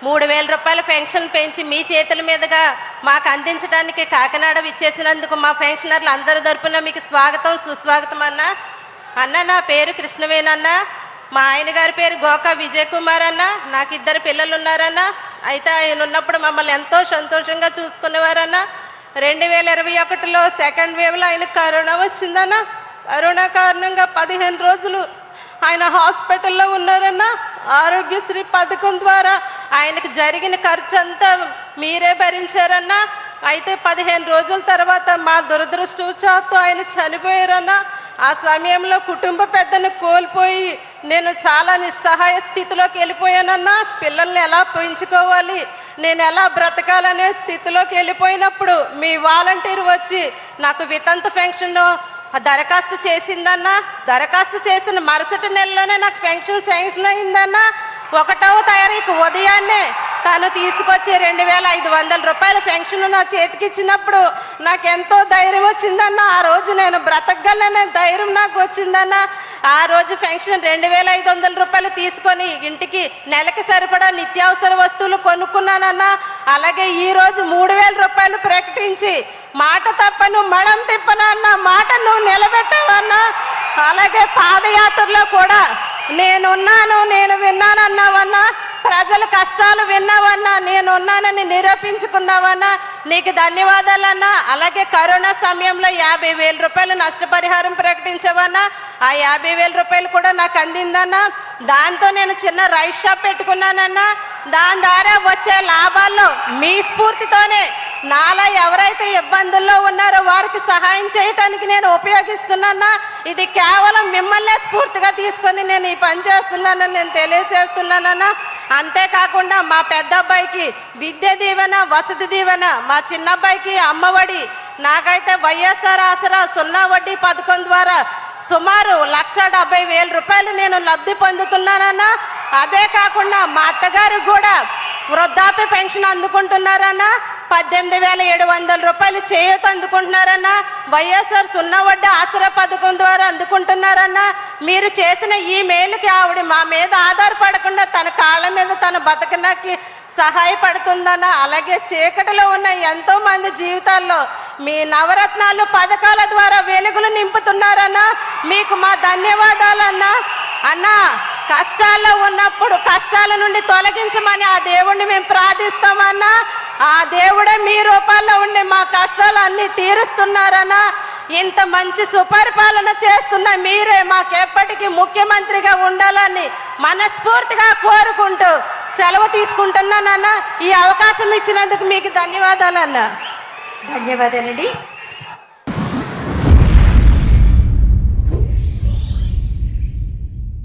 3,000 రూపాయల పెన్షన్ పెంచి మీ చేతుల మీదుగా మాకు అందించడానికి కాకినాడ విచ్చేసినందుకు మా పెన్షనర్లు అందరి తరపున మీకు స్వాగతం సుస్వాగతం అన్నా. అన్న నా పేరు కృష్ణవేణన్న, మా ఆయన గారి పేరు గోకా విజయ్ కుమార్ అన్న. నాకు 2 పిల్లలు ఉన్నారన్న. అయితే ఆయన ఉన్నప్పుడు మమ్మల్ని ఎంతో సంతోషంగా చూసుకునేవారన్న. 2021లో సెకండ్ వేవ్లో ఆయనకు కరోనా వచ్చిందన్న. కరోనా కారణంగా 15 రోజులు ఆయన హాస్పిటల్లో ఉన్నారన్న. ఆరోగ్యశ్రీ పథకం ద్వారా ఆయనకు జరిగిన ఖర్చు అంతా మీరే భరించారన్న. అయితే 15 రోజుల తర్వాత మా దురదృష్టవశాత్తు ఆయన చనిపోయారన్న. ఆ సమయంలో కుటుంబ పెద్దను కోల్పోయి నేను చాలా నిస్సహాయ స్థితిలోకి వెళ్ళిపోయానన్నా. పిల్లల్ని ఎలా పెంచుకోవాలి, నేను ఎలా బ్రతకాలనే స్థితిలోకి వెళ్ళిపోయినప్పుడు మీ వాలంటీర్ వచ్చి నాకు వితంతు పెన్షన్ దరఖాస్తు చేసిందన్నా. దరఖాస్తు చేసిన మరుసటి నెలలోనే నాకు పెన్షన్ శాంక్షన్ అయిందన్నా. 1వ తారీఖు ఉదయాన్నే తను తీసుకొచ్చి 2,500 రూపాయల పెన్షన్ నా చేతికి ఇచ్చినప్పుడు నాకెంతో ధైర్యం వచ్చిందన్న. ఆ రోజు నేను బ్రతకగలనే ధైర్యం నాకు వచ్చిందన్న. ఆ రోజు పెన్షన్ 2,500 రూపాయలు తీసుకొని ఇంటికి నెలకి సరిపడా నిత్యావసర వస్తువులు కొనుక్కున్నానన్నా. అలాగే ఈ రోజు 3,000 రూపాయలు ప్రకటించి మాట తప్పను మడం తిప్పనన్న మాట నువ్వు నిలబెట్టావన్నా. అలాగే పాదయాత్రలో కూడా నేనున్నాను, నేను విన్నానన్నావన్నా. ప్రజల కష్టాలు విన్నావన్నా, నేనున్నానని నిరూపించుకున్నావన్నా. నీకు ధన్యవాదాలన్నా. అలాగే కరోనా సమయంలో 50,000 రూపాయలు నష్టపరిహారం ప్రకటించావన్నా. ఆ 50,000 రూపాయలు కూడా నాకు అందిందన్నా. దాంతో నేను చిన్న రైస్ షాప్ పెట్టుకున్నానన్నా. దాని ద్వారా వచ్చే లాభాల్లో మీ స్ఫూర్తితోనే నాలా ఎవరైతే ఇబ్బందుల్లో ఉన్నారో వారికి సహాయం చేయటానికి నేను ఉపయోగిస్తున్నానా. ఇది కేవలం మిమ్మల్నే స్ఫూర్తిగా తీసుకొని నేను ఈ పని చేస్తున్నానని నేను తెలియజేస్తున్నానన్నా. అంతేకాకుండా మా పెద్ద అబ్బాయికి విద్య దీవెన, వసతి దీవెన, మా చిన్న అబ్బాయికి అమ్మఒడి, నాకైతే వైఎస్ఆర్ ఆసరా 0 వడ్డీ పథకం ద్వారా సుమారు 1,70,000 రూపాయలు నేను లబ్ధి పొందుతున్నానన్నా. అదే కాకుండా మా అత్తగారు కూడా వృద్ధాప్య పెన్షన్ అందుకుంటున్నారన్నా. 18,700 రూపాయలు చేయూత అందుకుంటున్నారన్నా. వైఎస్ఆర్ 0 వడ్డీ ఆసరా పథకం ద్వారా అందుకుంటున్నారన్నా. మీరు చేసిన ఈ మేలుకి ఆవిడ మా మీద ఆధారపడకుండా తన కాళ్ళ మీద తన బతకడానికి సహాయపడుతుందన్నా. అలాగే చీకటిలో ఉన్న ఎంతో మంది జీవితాల్లో మీ నవరత్నాలు పథకాల ద్వారా వెలుగులు నింపుతున్నారన్నా. మీకు మా ధన్యవాదాలన్నా. అన్నా, కష్టాల్లో ఉన్నప్పుడు కష్టాల నుండి తొలగించమని ఆ దేవుణ్ణి మేము ప్రార్థిస్తామన్నా. ఆ దేవుడే మీ రూపాల్లో ఉండి మా కష్టాలు అన్ని తీరుస్తున్నారన్నా. ఇంత మంచి సుపరిపాలన చేస్తున్న మీరే మాకెప్పటికీ ముఖ్యమంత్రిగా ఉండాలని మనస్ఫూర్తిగా కోరుకుంటూ సెలవు తీసుకుంటున్నానన్నా. ఈ అవకాశం ఇచ్చినందుకు మీకు ధన్యవాదాలన్నా. ధన్యవాదాలండి.